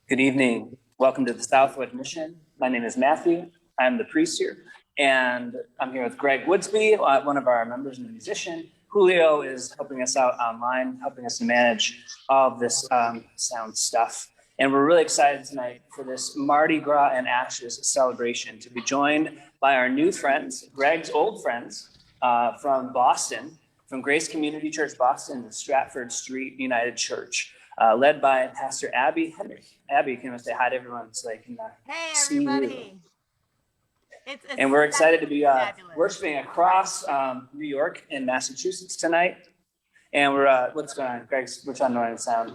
Good evening. Welcome to the Southwood Mission. My name is Matthew. I'm the priest here, and I'm here with Greg Woodsby, one of our members and a musician. Julio is helping us out online, helping us to manage all of this sound stuff. And we're really excited tonight for this Mardi Gras and Ashes celebration to be joined by our new friends, Greg's old friends from Boston, from Grace Community Church Boston, the Stratford Street United Church. Led by Pastor Abby Henry. Abby, can you say hi to everyone so they can see you? Hey, everybody. And we're excited to be worshiping across New York and Massachusetts tonight. And we're, what's going on? Greg's, we're trying to know the sound.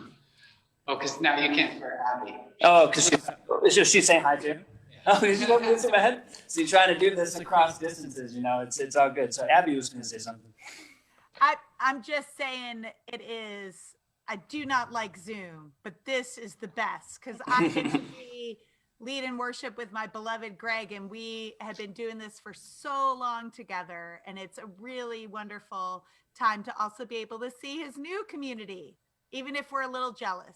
Oh, because now you can't hear Abby. Oh, because she's saying hi too? Oh, she's going to my head? So you're trying to do this across distances, you know, it's all good. So Abby was going to say something. I'm just saying it is. I do not like Zoom, but this is the best because I get to be lead in worship with my beloved Greg, and we have been doing this for so long together, and it's a really wonderful time to also be able to see his new community, even if we're a little jealous.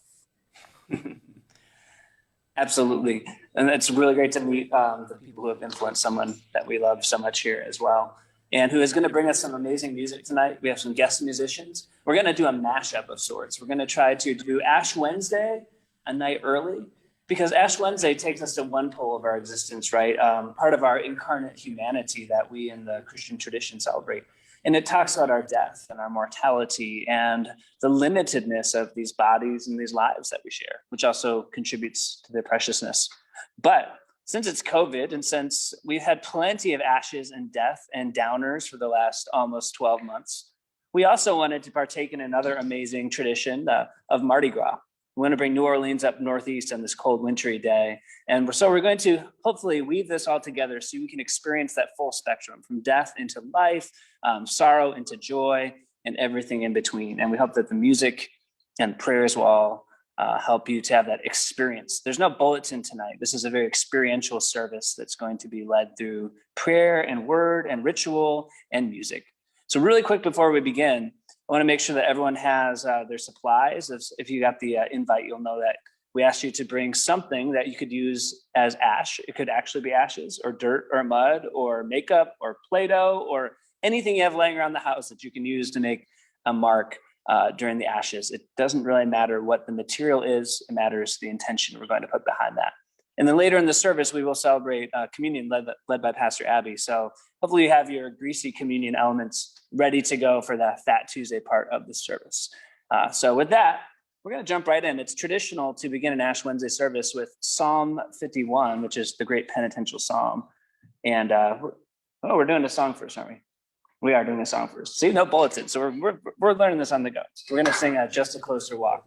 Absolutely, and it's really great to meet the people who have influenced someone that we love so much here as well. And who is going to bring us some amazing music tonight. We have some guest musicians. We're going to do a mashup of sorts. We're going to try to do Ash Wednesday a night early, because Ash Wednesday takes us to one pole of our existence, right? Part of our incarnate humanity that we in the Christian tradition celebrate. And it talks about our death and our mortality and the limitedness of these bodies and these lives that we share, which also contributes to their preciousness. But since it's COVID, and since we've had plenty of ashes and death and downers for the last almost 12 months, we also wanted to partake in another amazing tradition of Mardi Gras. We want to bring New Orleans up northeast on this cold, wintry day. And so we're going to hopefully weave this all together so we can experience that full spectrum from death into life, sorrow into joy, and everything in between. And we hope that the music and prayers will all help you to have that experience. There's no bulletin tonight. This is a very experiential service that's going to be led through prayer and word and ritual and music. So really quick before we begin, I want to make sure that everyone has their supplies. If you got the invite, you'll know that we asked you to bring something that you could use as ash. It could actually be ashes or dirt or mud or makeup or Play-Doh or anything you have laying around the house that you can use to make a mark during the ashes. It doesn't really matter what the material is. It matters the intention we're going to put behind that. And then later in the service, we will celebrate communion led by Pastor Abby. So hopefully you have your greasy communion elements ready to go for the Fat Tuesday part of the service. So with that, we're going to jump right in. It's traditional to begin an Ash Wednesday service with Psalm 51, which is the great penitential psalm. And we're doing a song first, aren't we? We are doing a song first. See, no bulletin. So we're learning this on the go. We're going to sing Just a Closer Walk.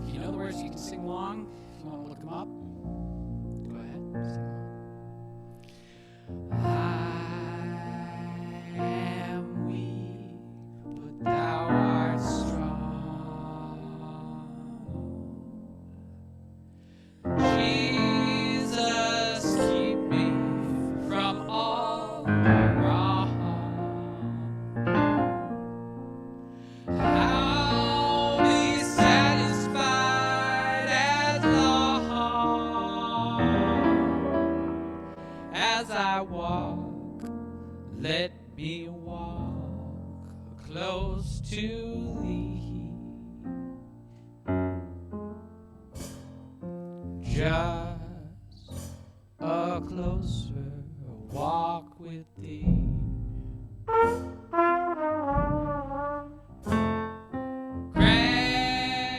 If you know the words, you can sing along. If you want to look them up, go ahead. Sing along. I am weak, but thou art strong. Jesus, keep me from all wrong. I'll be satisfied as long as I walk. Let me walk close to thee. Just a closer walk with thee.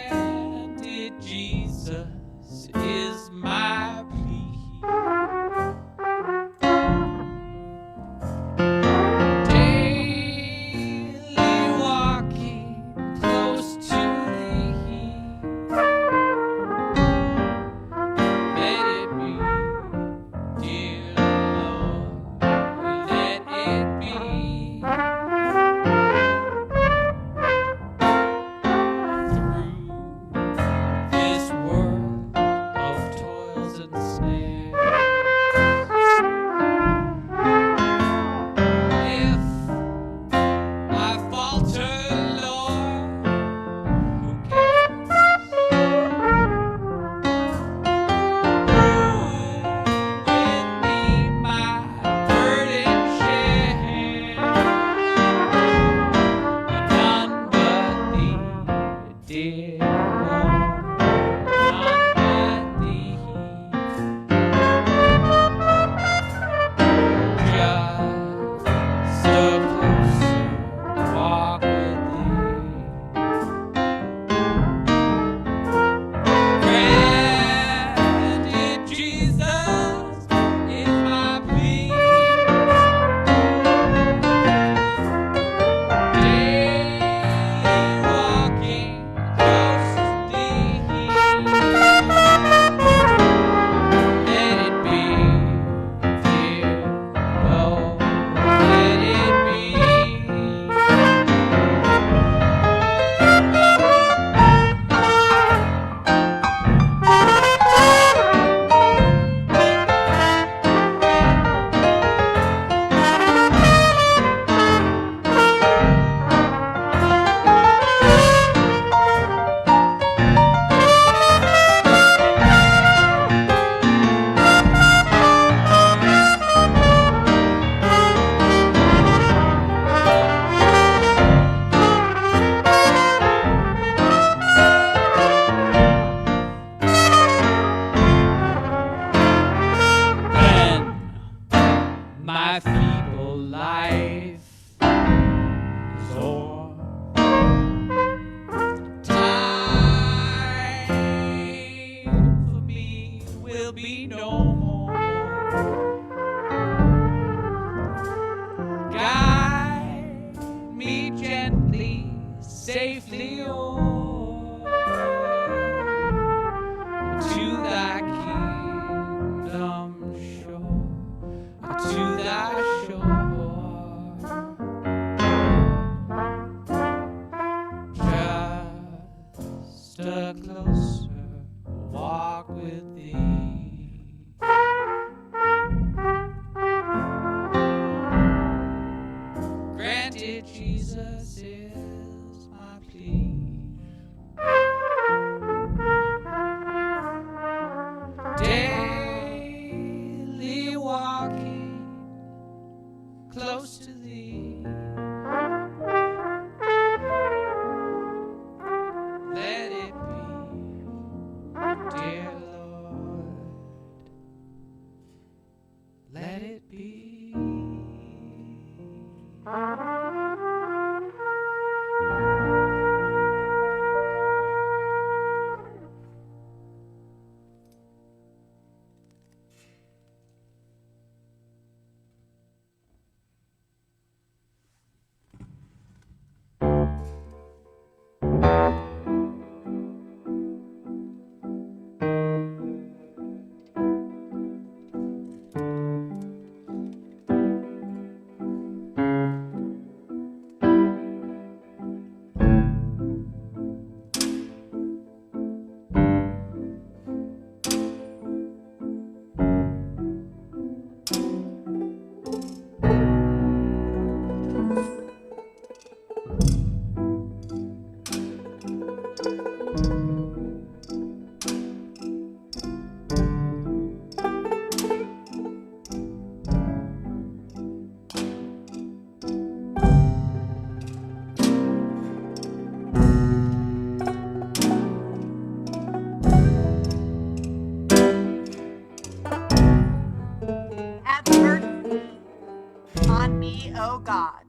Granted, Jesus is my plea. Daily walking close to thee. Let it be, dear Lord, let it a closer walk with thee. Granted, Jesus is my plea. Daily walking close to thee. Let it be, dear Lord. Let it be. Have mercy on me, O God,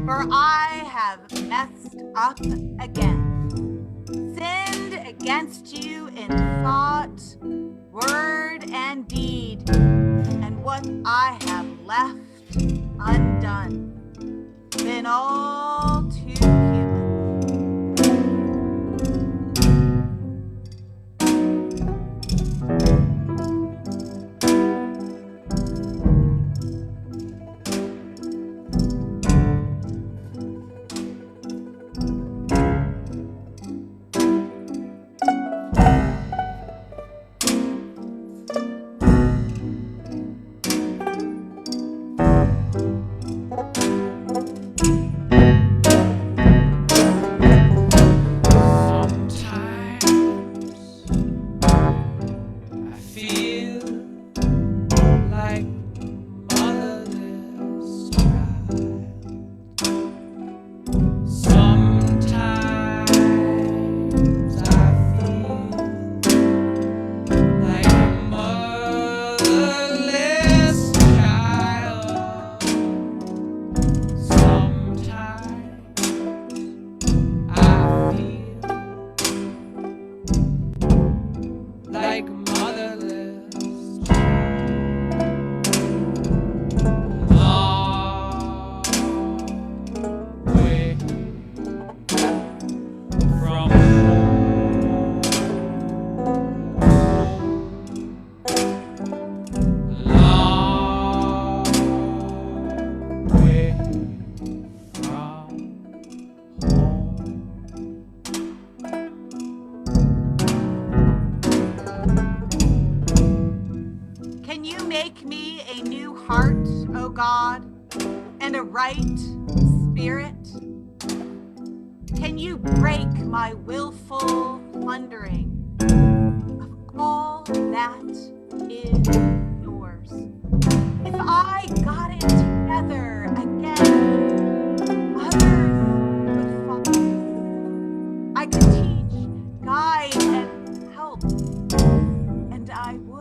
for I have messed up again, sinned against you in thought, word, and deed, and what I have left undone, been all too human. Make me a new heart, O God, and a right spirit. Can you break my willful plundering of all that is yours? If I got it together again, others would follow. I could teach, guide, and help, and I would.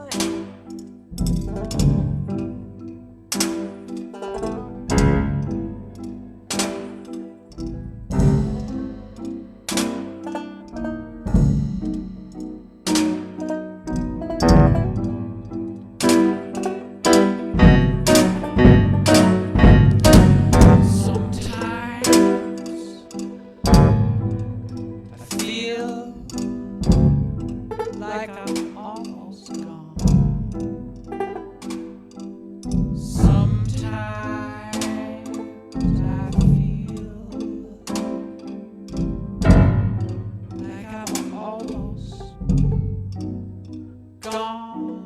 almost gone.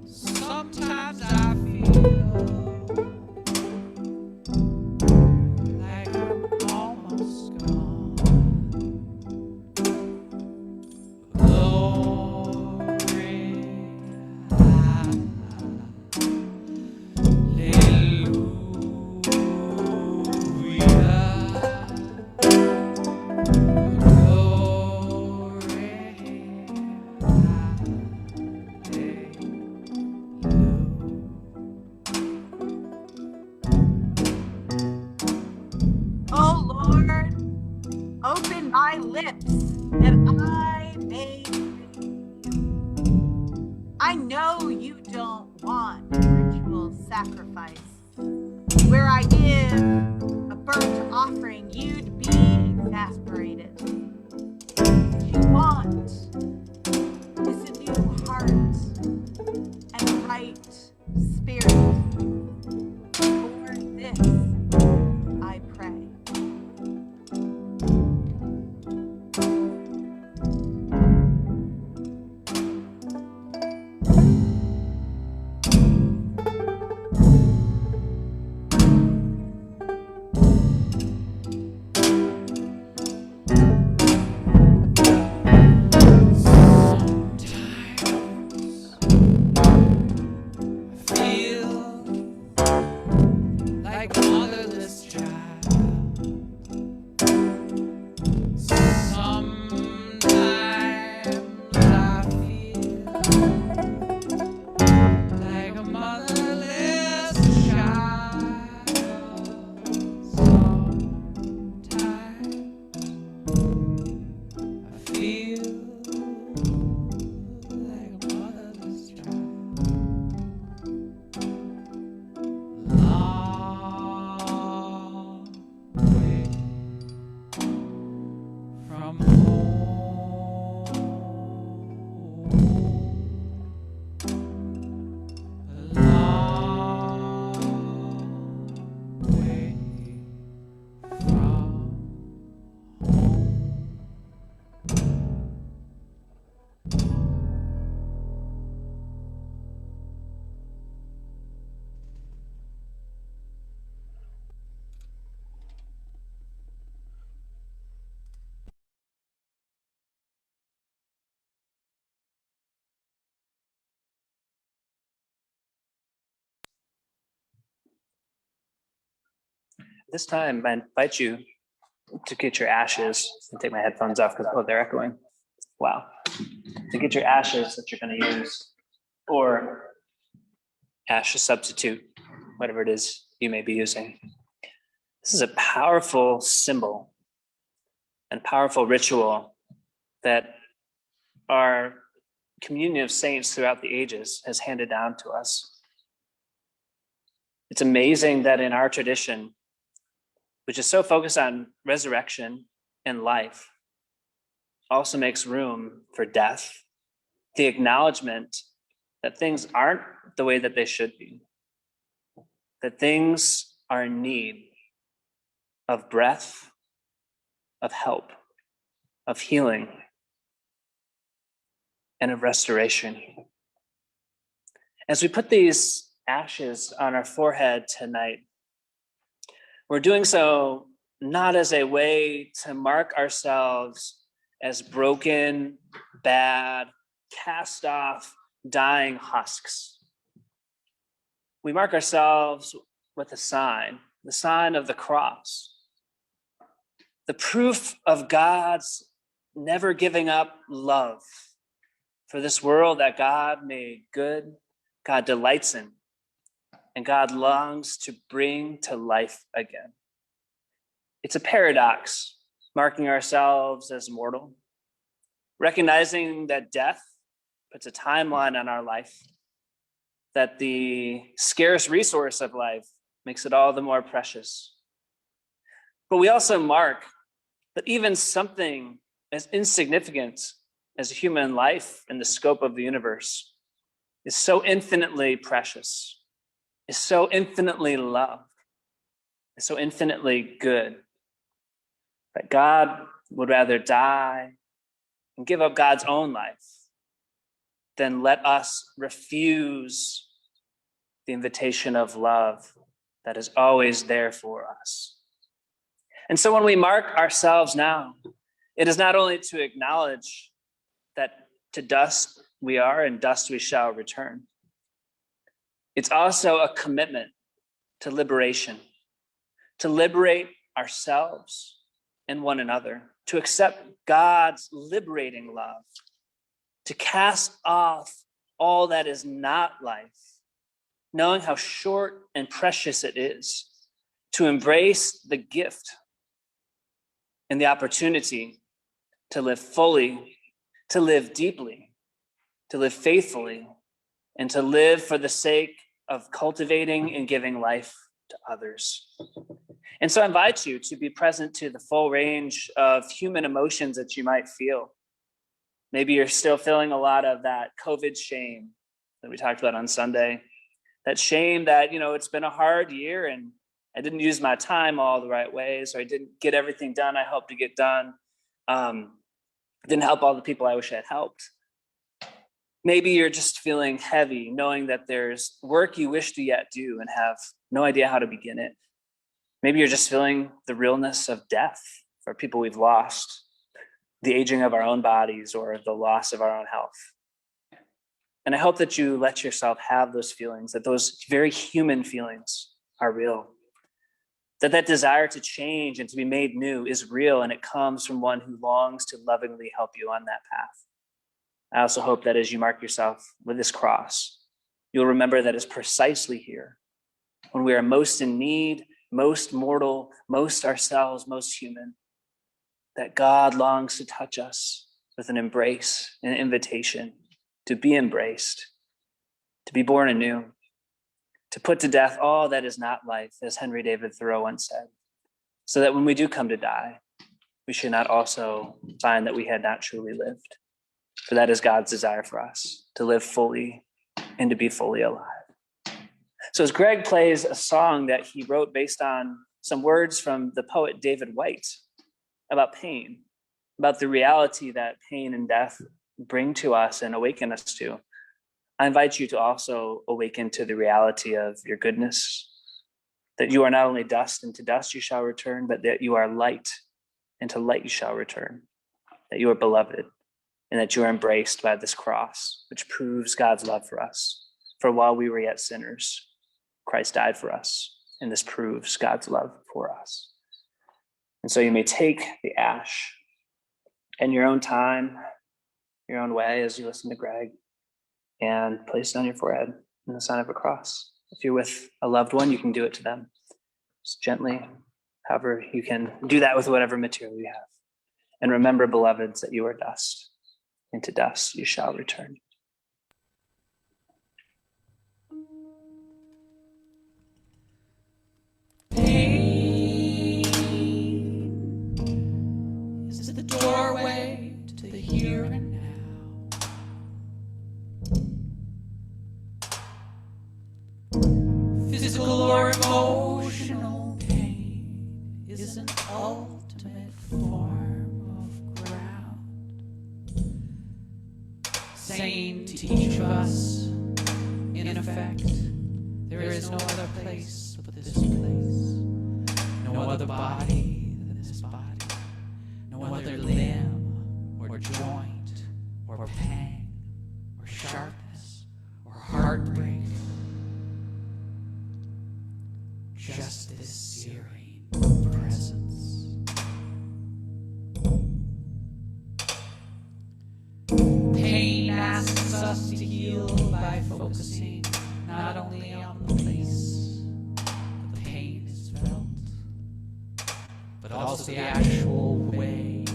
Sometimes I feel like I'm almost gone. Glory, Oh Lord, open my lips that I may praise you. I know you don't want ritual sacrifice. Where I give a burnt offering, you'd be exasperated. What you want is a new heart and a right spirit. For this I pray. feel like a motherless child. Sometimes I feel like a motherless child. Sometimes I feel like a motherless child. Long way from home, a long way from home. This time, I invite you to get your ashes and take my headphones off because, oh, they're echoing. Wow. To get your ashes that you're going to use, or ashes substitute, whatever it is you may be using. This is a powerful symbol and powerful ritual that our communion of saints throughout the ages has handed down to us. It's amazing that in our tradition, which is so focused on resurrection and life, also makes room for death, the acknowledgement that things aren't the way that they should be, that things are in need of breath, of help, of healing, and of restoration. As we put these ashes on our forehead tonight, we're doing so not as a way to mark ourselves as broken, bad, cast off, dying husks. We mark ourselves with a sign, the sign of the cross, the proof of God's never giving up love for this world that God made good, God delights in, and God longs to bring to life again. It's a paradox, marking ourselves as mortal, recognizing that death puts a timeline on our life, that the scarce resource of life makes it all the more precious. But we also mark that even something as insignificant as a human life in the scope of the universe is so infinitely precious, is so infinitely loved, is so infinitely good, that God would rather die and give up God's own life, then let us refuse the invitation of love that is always there for us. And so when we mark ourselves now, it is not only to acknowledge that to dust we are and dust we shall return. It's also a commitment to liberation, to liberate ourselves and one another, to accept God's liberating love, to cast off all that is not life, knowing how short and precious it is, to embrace the gift and the opportunity to live fully, to live deeply, to live faithfully, and to live for the sake of cultivating and giving life to others. And so I invite you to be present to the full range of human emotions that you might feel. Maybe you're still feeling a lot of that COVID shame that we talked about on Sunday. That shame that, it's been a hard year and I didn't use my time all the right ways, or I didn't get everything done I hoped to get done. Didn't help all the people I wish I had helped. Maybe you're just feeling heavy, knowing that there's work you wish to yet do and have no idea how to begin it. Maybe you're just feeling the realness of death for people we've lost, the aging of our own bodies, or the loss of our own health. And I hope that you let yourself have those feelings, that those very human feelings are real, that desire to change and to be made new is real, and it comes from one who longs to lovingly help you on that path. I also hope that as you mark yourself with this cross, you'll remember that it's precisely here, when we are most in need, most mortal, most ourselves, most human, that God longs to touch us with an embrace, an invitation to be embraced, to be born anew, to put to death all that is not life, as Henry David Thoreau once said, so that when we do come to die, we should not also find that we had not truly lived. For that is God's desire for us, to live fully and to be fully alive. So as Greg plays a song that he wrote based on some words from the poet David White about pain, about the reality that pain and death bring to us and awaken us to, I invite you to also awaken to the reality of your goodness, that you are not only dust, and to dust you shall return, but that you are light, and to light you shall return, that you are beloved, and that you are embraced by this cross, which proves God's love for us. For while we were yet sinners, Christ died for us, and this proves God's love for us. And so you may take the ash in your own time, your own way, as you listen to Greg, and place it on your forehead in the sign of a cross. If you're with a loved one, you can do it to them. Just gently, however, you can do that with whatever material you have. And remember, beloveds, that you are dust, and to dust you shall return. Pain is the doorway to the here and now. Physical or emotional pain is an ultimate form of ground. Sane to each of us, in effect, there is no other place but this place. No other body than this body. No other limb or joint or pang or sharpness or heartbreak. Just this searing presence. Pain asks us to heal by focusing not only on the place the pain is felt, but also the actual way.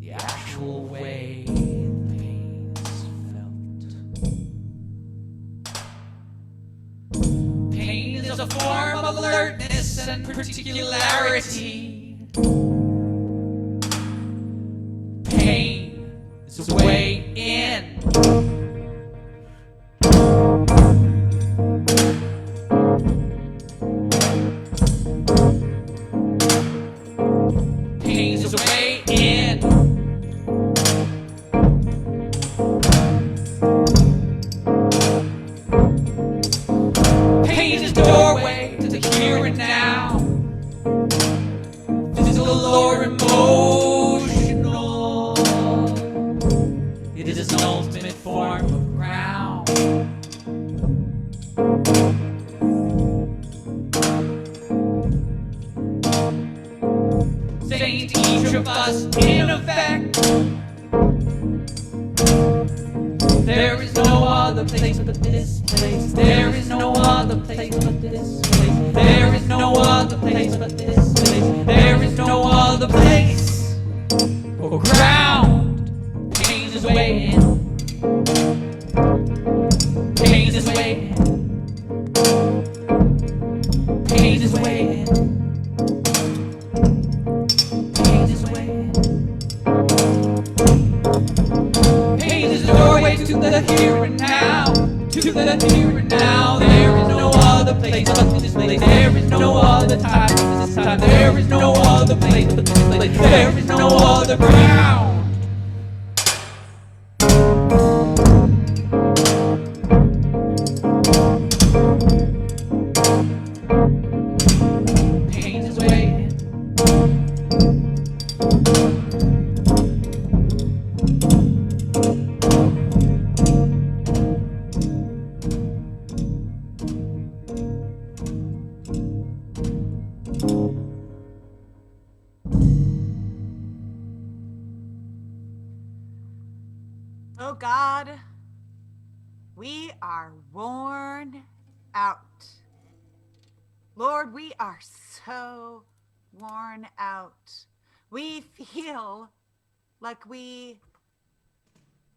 The actual way the pain is felt. Pain is a form of alertness and particularity. Pain is a way in. his way in. Pain is the doorway to the here and now. Physical or emotional, it is an ultimate form of ground. Saying to each of us, in effect, there is no other place but this place. There is no other place but this place. There is no other place but this place. There is no other place or ground. Pain is waiting. Pain is waiting. Pain is waiting. Pain is waiting. Pain is the doorway to the here and now. To the here and now. There is no other place but this place. There is no other time but this time. There is no other place but this place. There is no other ground. Pain is waiting. Oh God, we are worn out. Lord, we are so worn out. We feel like we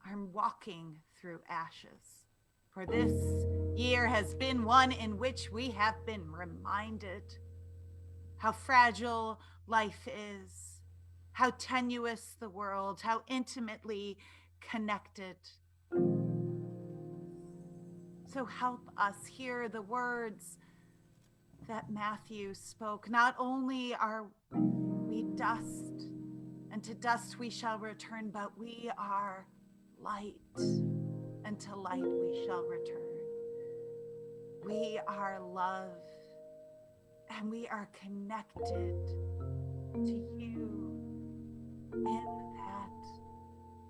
are walking through ashes. For this year has been one in which we have been reminded how fragile life is, how tenuous the world, how intimately connected. So help us hear the words that Matthew spoke. Not only are we dust, and to dust we shall return, but we are light, and to light we shall return. We are love, and we are connected to you in that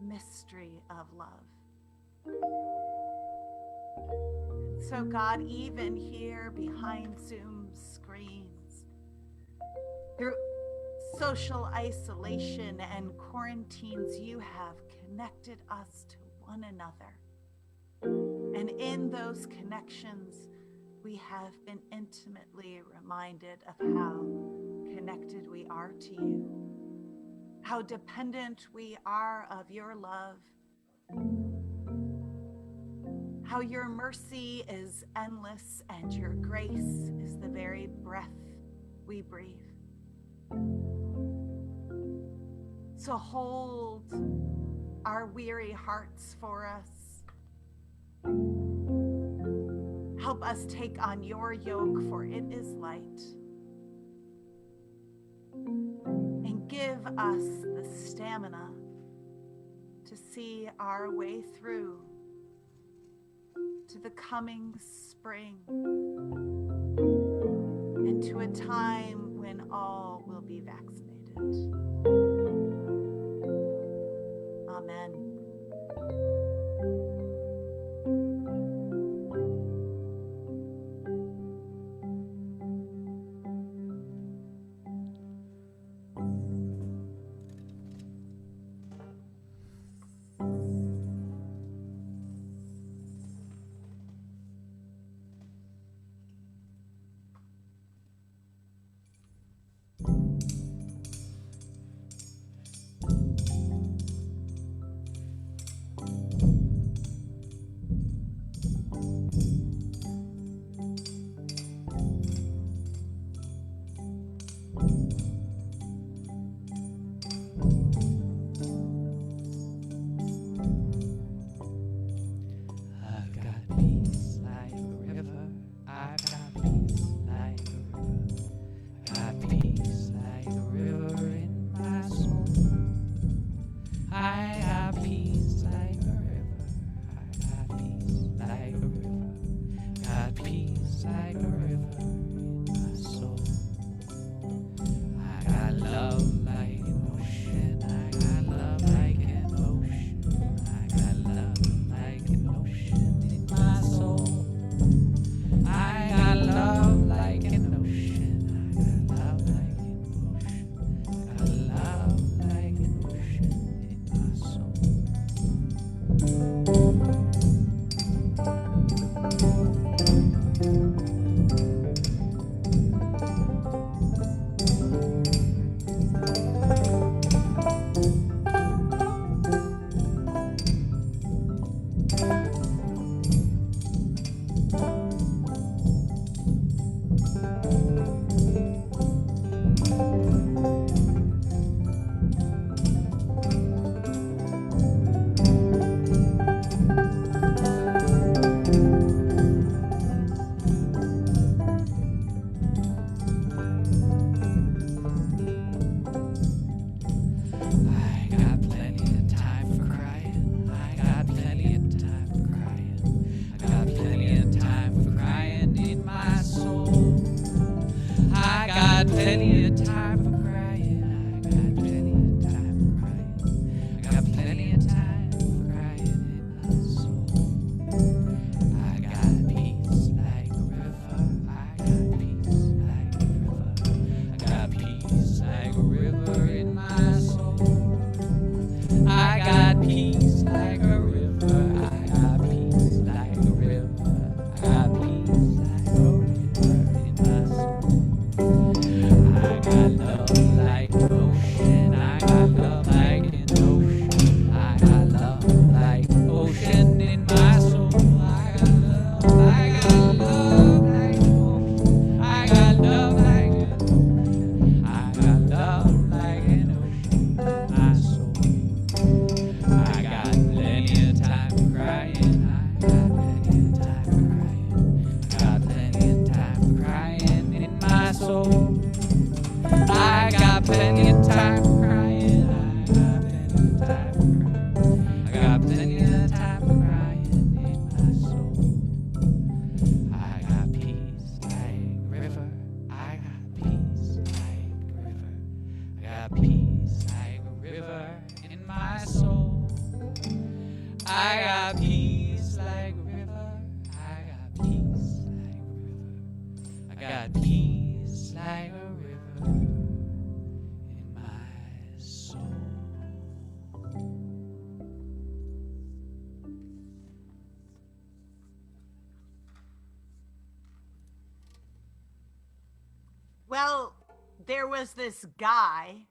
mystery of love. And so God, even here behind Zoom screens, through social isolation and quarantines, you have connected us to one another. And in those connections, we have been intimately reminded of how connected we are to you, how dependent we are of your love, how your mercy is endless and your grace is the very breath we breathe. So hold our weary hearts for us. Help us take on your yoke, for it is light. And give us the stamina to see our way through to the coming spring and to a time when all will be vaccinated. Amen. I got peace like a river. I got peace like a river. I got peace like a river in my soul. Well, there was this guy,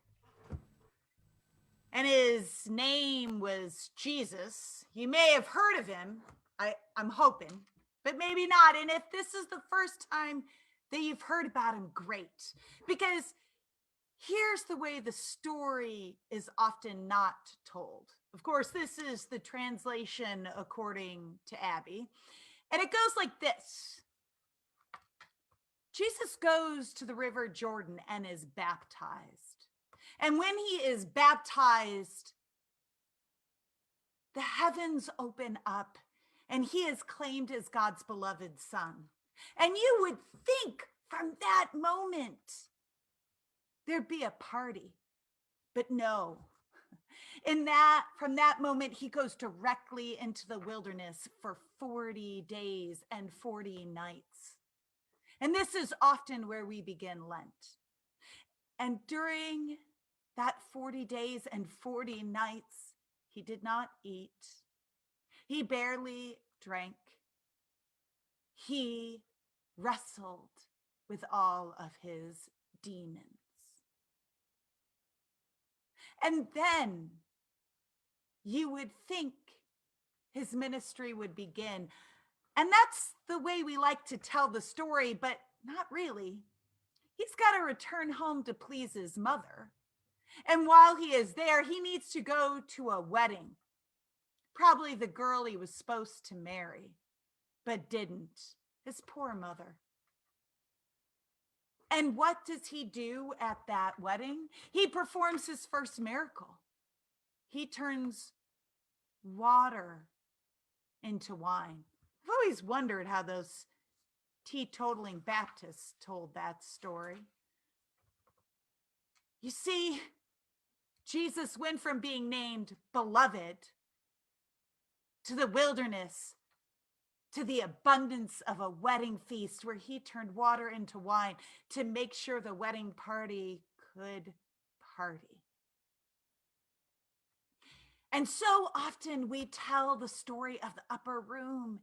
and his name was Jesus. You may have heard of him, I'm hoping, but maybe not. And if this is the first time that you've heard about him, great. Because here's the way the story is often not told. Of course, this is the translation according to Abby. And it goes like this. Jesus goes to the river Jordan and is baptized. And when he is baptized, the heavens open up and he is claimed as God's beloved son. And you would think from that moment there'd be a party, but no. From that moment, he goes directly into the wilderness for 40 days and 40 nights. And this is often where we begin Lent. And during that 40 days and 40 nights, he did not eat. He barely drank. He wrestled with all of his demons. And then you would think his ministry would begin. And that's the way we like to tell the story, but not really. He's got to return home to please his mother. And while he is there, he needs to go to a wedding. Probably the girl he was supposed to marry, but didn't. His poor mother. And what does he do at that wedding? He performs his first miracle. He turns water into wine. I've always wondered how those teetotaling Baptists told that story. You see, Jesus went from being named beloved to the wilderness, to the abundance of a wedding feast where he turned water into wine to make sure the wedding party could party. And so often we tell the story of the upper room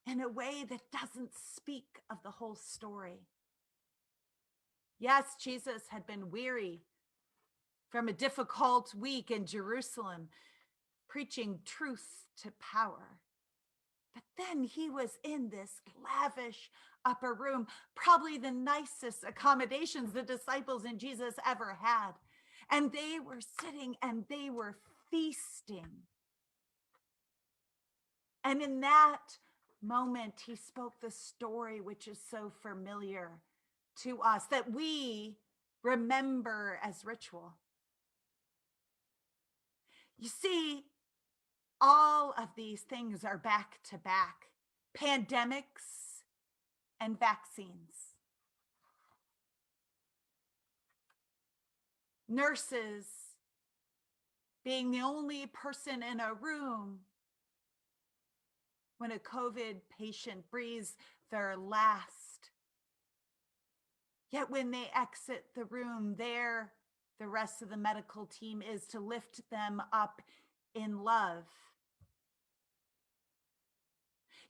in a way that doesn't speak of the whole story. Yes, Jesus had been weary from a difficult week in Jerusalem, preaching truth to power. But then he was in this lavish upper room, probably the nicest accommodations the disciples and Jesus ever had. And they were sitting and they were feasting. And in that moment, he spoke the story which is so familiar to us that we remember as ritual. You see, all of these things are back to back, pandemics and vaccines. Nurses being the only person in a room when a COVID patient breathes their last. Yet when they exit the room, there the rest of the medical team is to lift them up in love.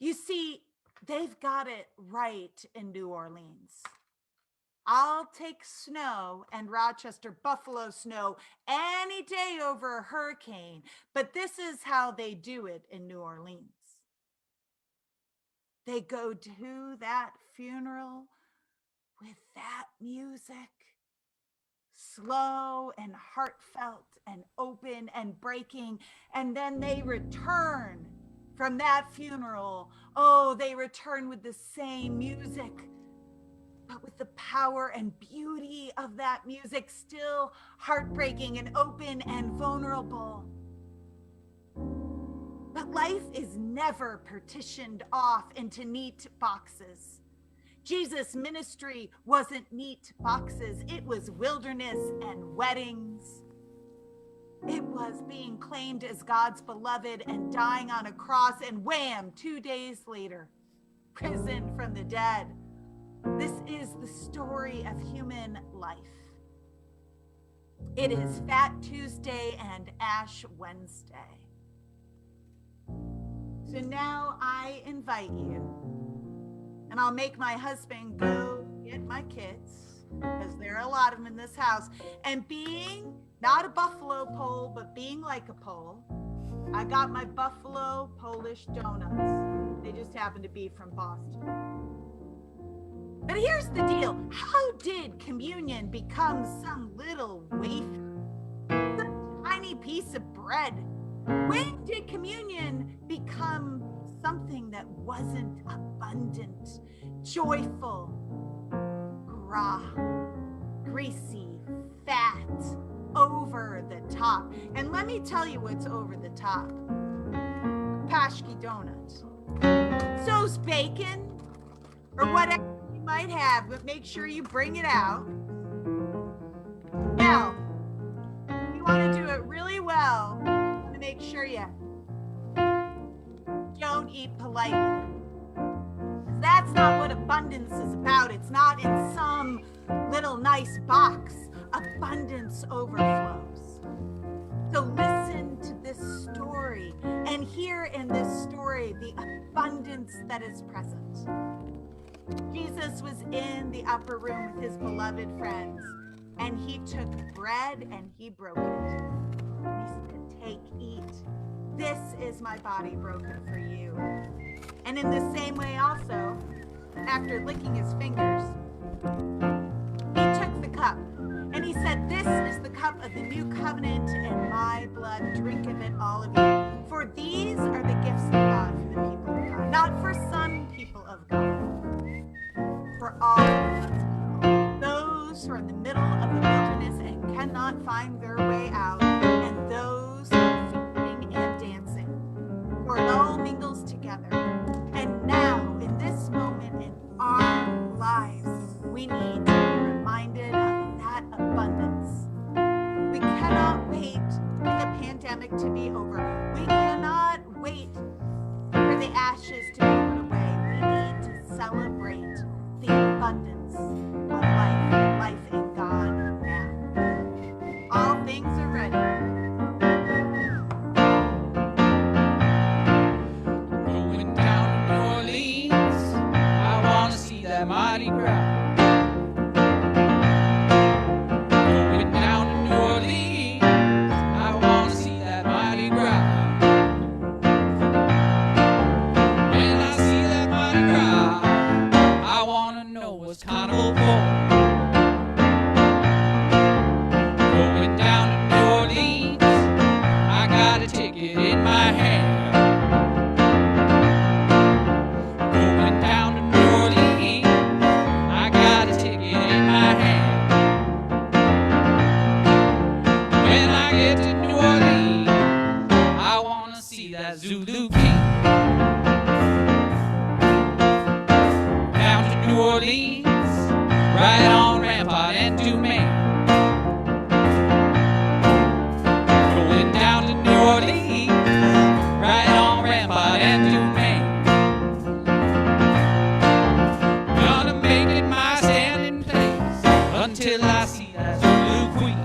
You see, they've got it right in New Orleans. I'll take snow and Rochester, Buffalo snow any day over a hurricane, but this is how they do it in New Orleans. They go to that funeral with that music, slow and heartfelt and open and breaking, and then they return from that funeral. Oh, they return with the same music, but with the power and beauty of that music, still heartbreaking and open and vulnerable. But life is never partitioned off into neat boxes. Jesus' ministry wasn't neat boxes. It was wilderness and weddings. It was being claimed as God's beloved and dying on a cross, and wham, 2 days later, risen from the dead. This is the story of human life. It is Fat Tuesday and Ash Wednesday. So now I invite you, and I'll make my husband go get my kids, because there are a lot of them in this house, and being not a buffalo pole, but being like a pole, I got my buffalo Polish donuts. They just happen to be from Boston. But here's the deal. How did communion become some little wafer? Some tiny piece of bread? When did communion become something that wasn't abundant, joyful, gras, greasy, fat, over the top? And let me tell you what's over the top. Pashki donuts. So's bacon, or whatever you might have, but make sure you bring it out. Now, if you want to do it really well, you want to make sure you don't eat politely. That's not what abundance is about. It's not in some little nice box. Abundance overflows. So listen to this story and hear in this story the abundance that is present. Jesus was in the upper room with his beloved friends, and he took bread and he broke it. He said, "Take, eat. This is my body broken for you." And in the same way also, after licking his fingers, he took the cup and he said, "This is the cup of the new covenant in my blood. Drink of it, all of you. For these are the gifts of God for the people of God." Not for some people of God, for all of God's people. Those who are in the middle of the wilderness and cannot find their way out, and those who are feasting and dancing. For it all mingles together. And now, in this moment in our lives, we need to be reminded of that abundance. We cannot wait for the pandemic to be over. We cannot wait for the ashes to be put away. We need to celebrate the abundance of life in God now. All things are ready. Going down to New Orleans, I want to see that Mardi Gras. Going down to New Orleans, I want to see that Mardi Gras. When I see that Mardi Gras, I want to know what's carnival for. Going down to New Orleans, I got a ticket in my hand. Going down to New Orleans, I got a ticket in my hand. When I get to New Orleans, I want to see that Zulu King. Down to New Orleans, right on Rampart and Dumaine. Going down to New Orleans, right on Rampart and Dumaine. Gonna make it my standing place until I see that Zulu Queen.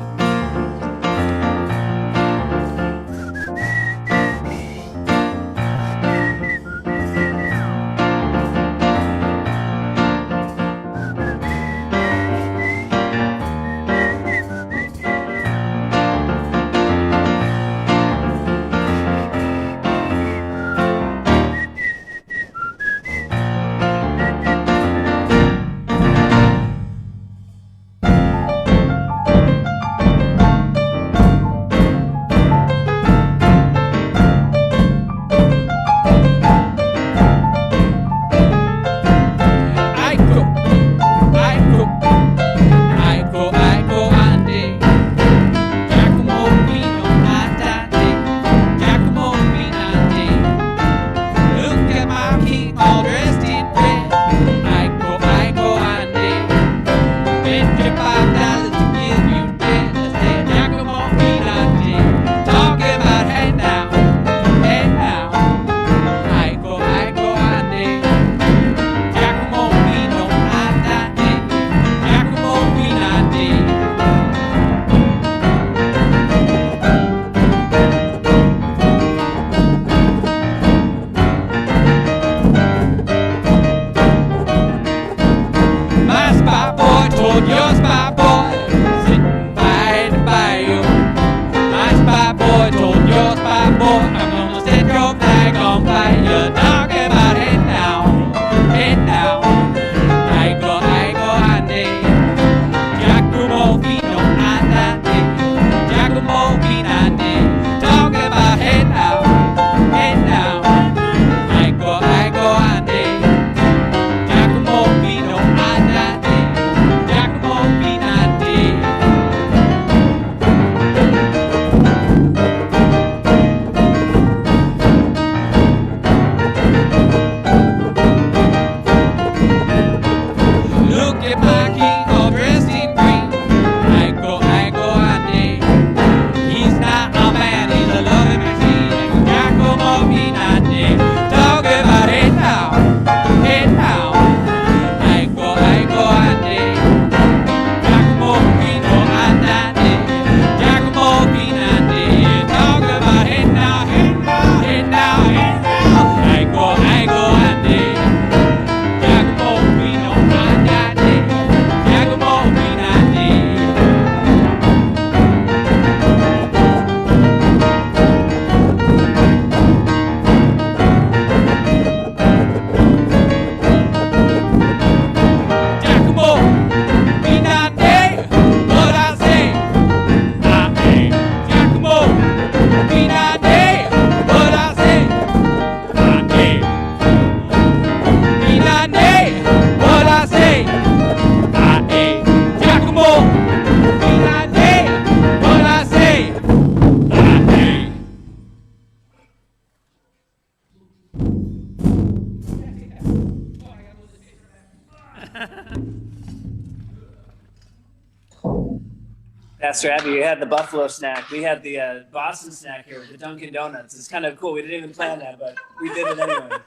Pastor Abby, you had the buffalo snack. We had the Boston snack here with the Dunkin' Donuts. It's kind of cool. We didn't even plan that, but we did it anyway.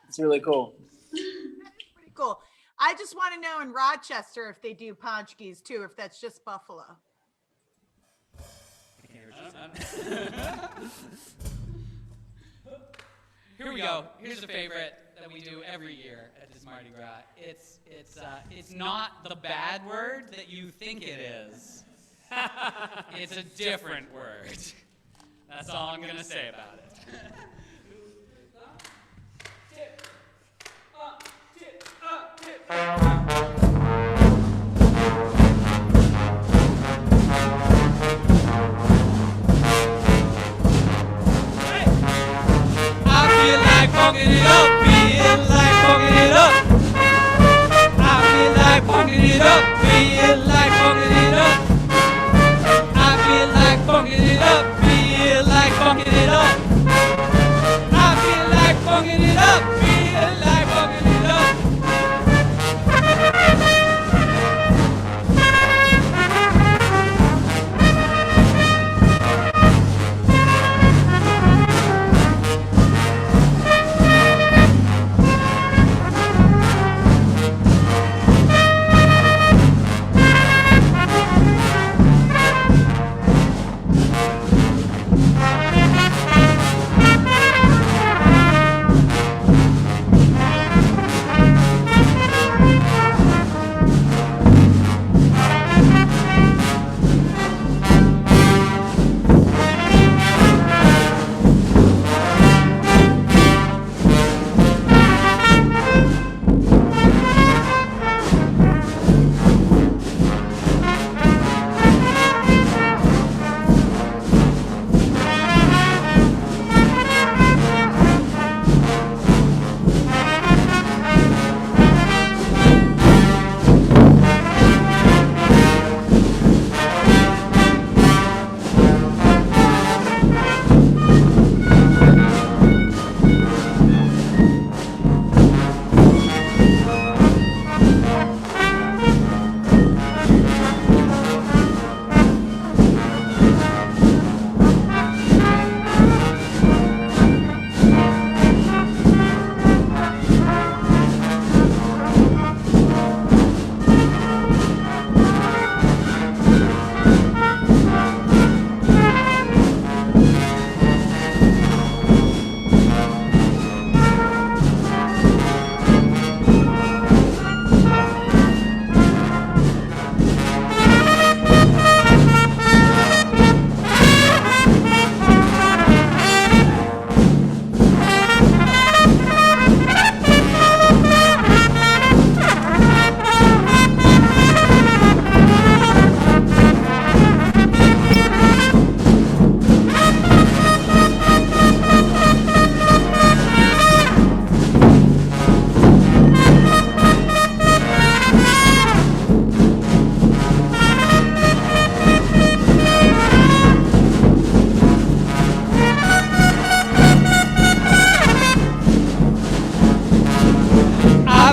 It's really cool. That is pretty cool. I just want to know in Rochester if they do paczkis too, if that's just buffalo. Here we go. Here's a favorite that we do every year at this Mardi Gras. It's not the bad word that you think it is. It's a different word. That's all I'm gonna say about it. Tip up, tip up, tip up. Feel like funkin' it up, feel like funkin' it up. I feel like funkin' it up, feel like funkin' it up. I feel like funkin' it up, feel like funkin' it up. I feel like funkin' it up, feel like funkin' it up.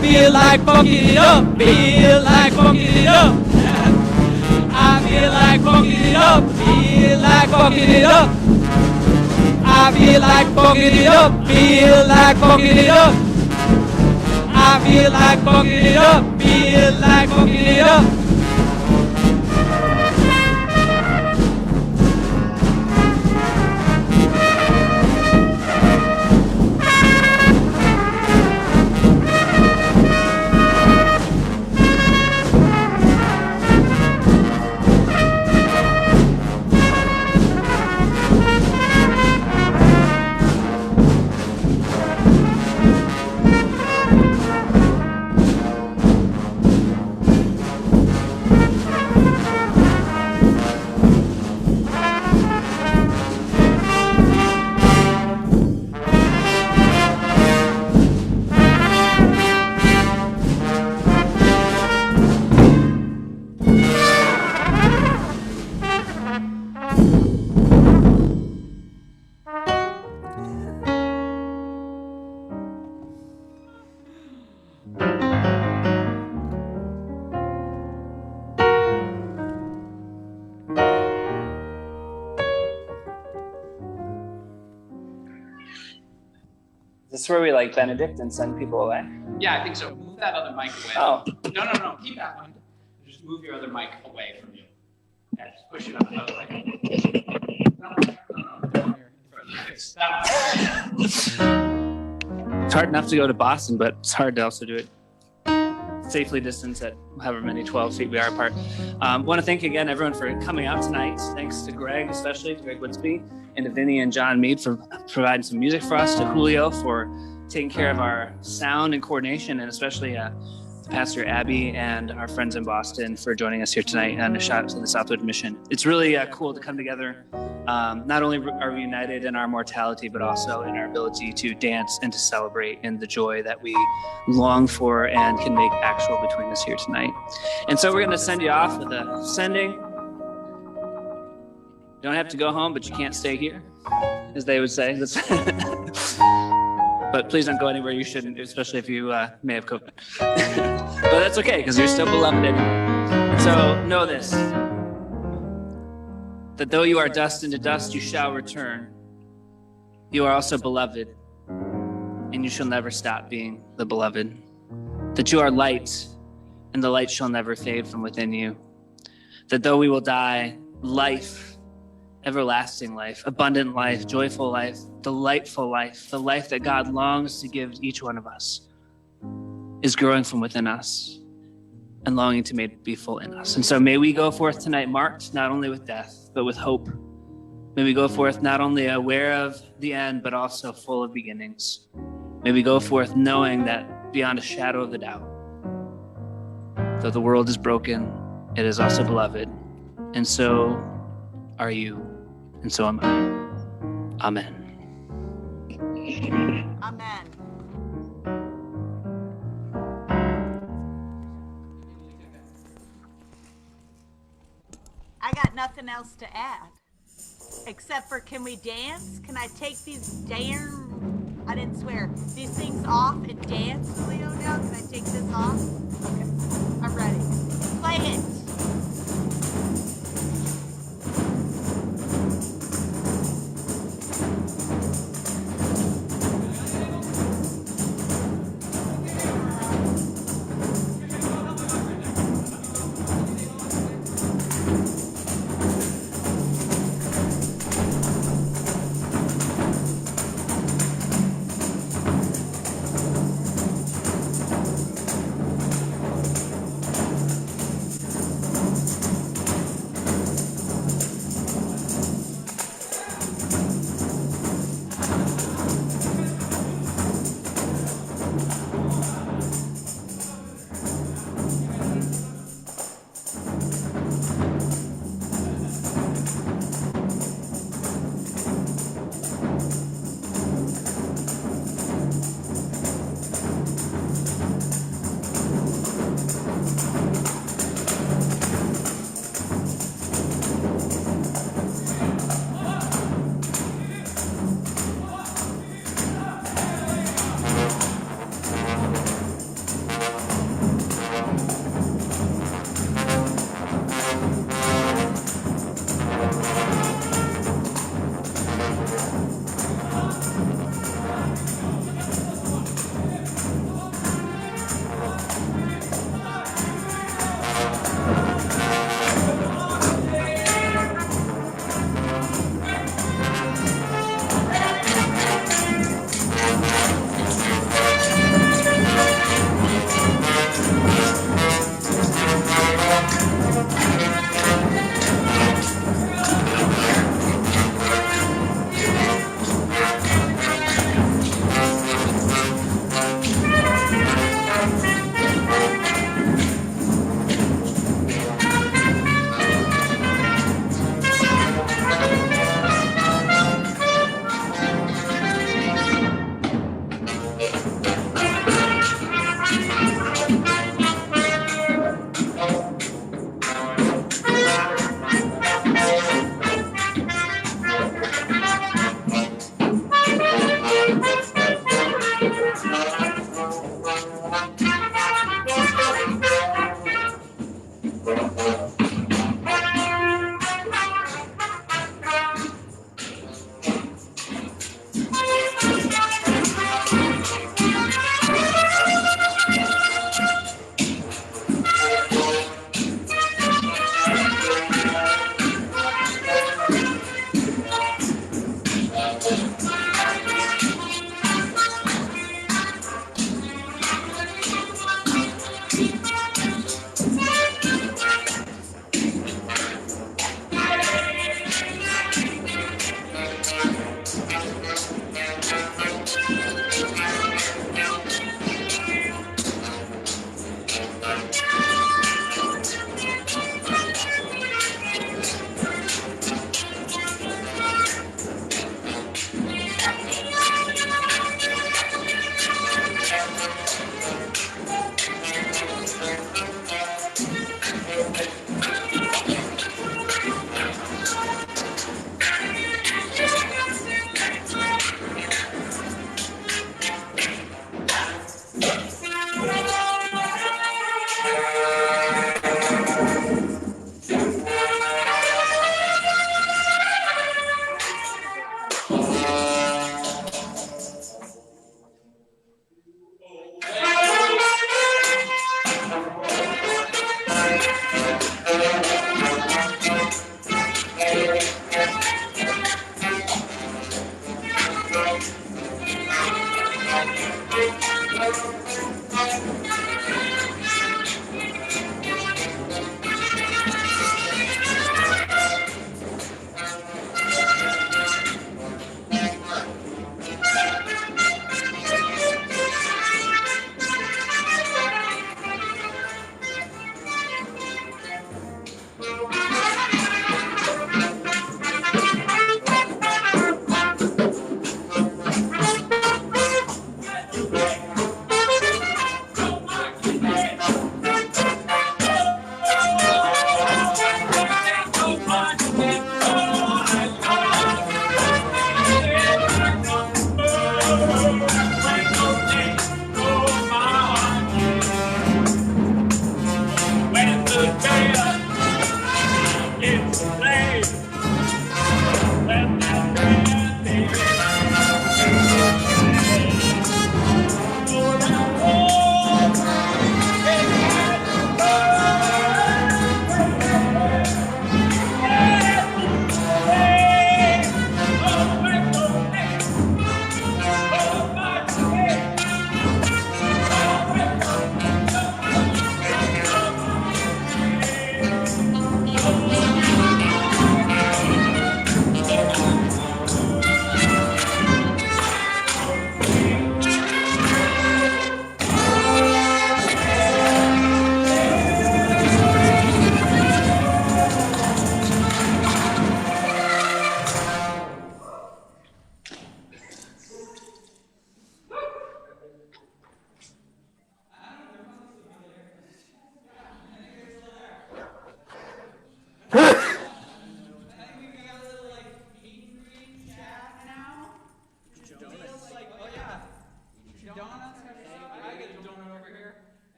Feel like funkin' it up, feel like funkin' it up. I feel like funkin' it up, feel like funkin' it up. I feel like funkin' it up, feel like funkin' it up. I feel like funkin' it up, feel like funkin' it up. this where we like benedict and send people away? Yeah, I think so. Move that other mic away. Oh. No. Keep that one. Just move your other mic away from you. Yeah, just push it out the other way. No. Stop. It's hard enough to go to Boston, but it's hard to also do it safely distanced at however many 12 feet we are apart. Want to thank again everyone for coming out tonight. Thanks to Greg, especially to Greg Woodsby, and to Vinny and John Mead for providing some music for us, to Julio for taking care of our sound and coordination, and especially Pastor Abby and our friends in Boston for joining us here tonight, and a shout out to the Southwood Mission. It's really cool to come together. Not only are we united in our mortality, but also in our ability to dance and to celebrate in the joy that we long for and can make actual between us here tonight. And so we're going to send you off with a sending. You don't have to go home, but you can't stay here, as they would say. But please don't go anywhere you shouldn't, especially if you may have COVID. But that's okay, because you're still beloved anyway. So know this, that though you are dust, and to dust you shall return, you are also beloved, and you shall never stop being the beloved. That you are light, and the light shall never fade from within you. That though we will die, life, everlasting life, abundant life, joyful life, delightful life, the life that God longs to give each one of us, is growing from within us and longing to be full in us. And so may we go forth tonight marked not only with death, but with hope. May we go forth not only aware of the end, but also full of beginnings. May we go forth knowing that beyond a shadow of a doubt, though the world is broken, it is also beloved. And so are you, and so am I. Amen. Amen. I got nothing else to add, except for, can we dance? Can I take these I didn't swear, these things off and dance, Julio, now? Can I take this off? Okay, I'm ready. Play it.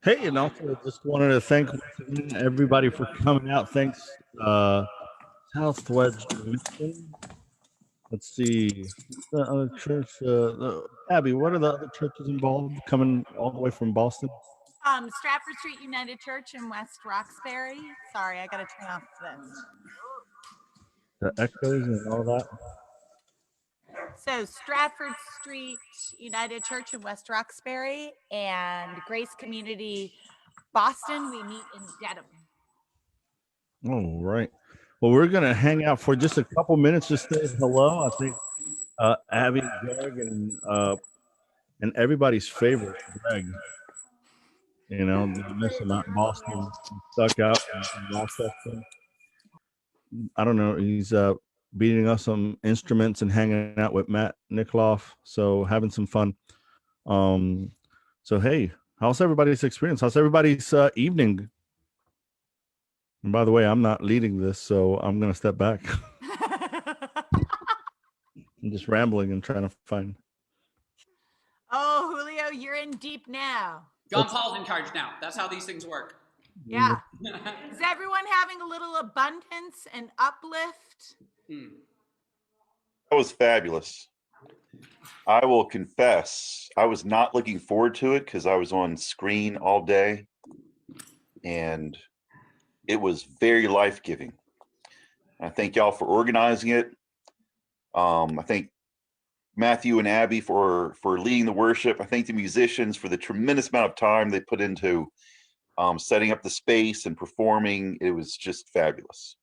Hey, and also just wanted to thank everybody for coming out. Thanks, South Wedge Mission. Let's see, the other church, Abby. What are the other churches involved coming all the way from Boston? Stratford Street United Church in West Roxbury. Sorry, I gotta turn off this. The echoes and all that. So Stratford Street United Church in West Roxbury and Grace Community Boston. We meet in Dedham. Oh, right. Well, we're gonna hang out for just a couple minutes, just say hello. I think Abby, Greg, and everybody's favorite, Greg. You know, I miss him out in Boston. He stuck out in Rochester. I don't know. He's beating us some instruments and hanging out with Matt Nikoloff. So having some fun. So hey, how's everybody's experience? How's everybody's evening? And by the way, I'm not leading this, so I'm gonna step back. I'm just rambling and trying to find. Oh, Julio, you're in deep now. John Paul's in charge now. That's how these things work. Yeah. Is everyone having a little abundance and uplift? That was fabulous. I will confess, I was not looking forward to it because I was on screen all day, and it was very life-giving. I thank y'all for organizing it. I thank Matthew and Abby for leading the worship. I thank the musicians for the tremendous amount of time they put into setting up the space and performing. It was just fabulous.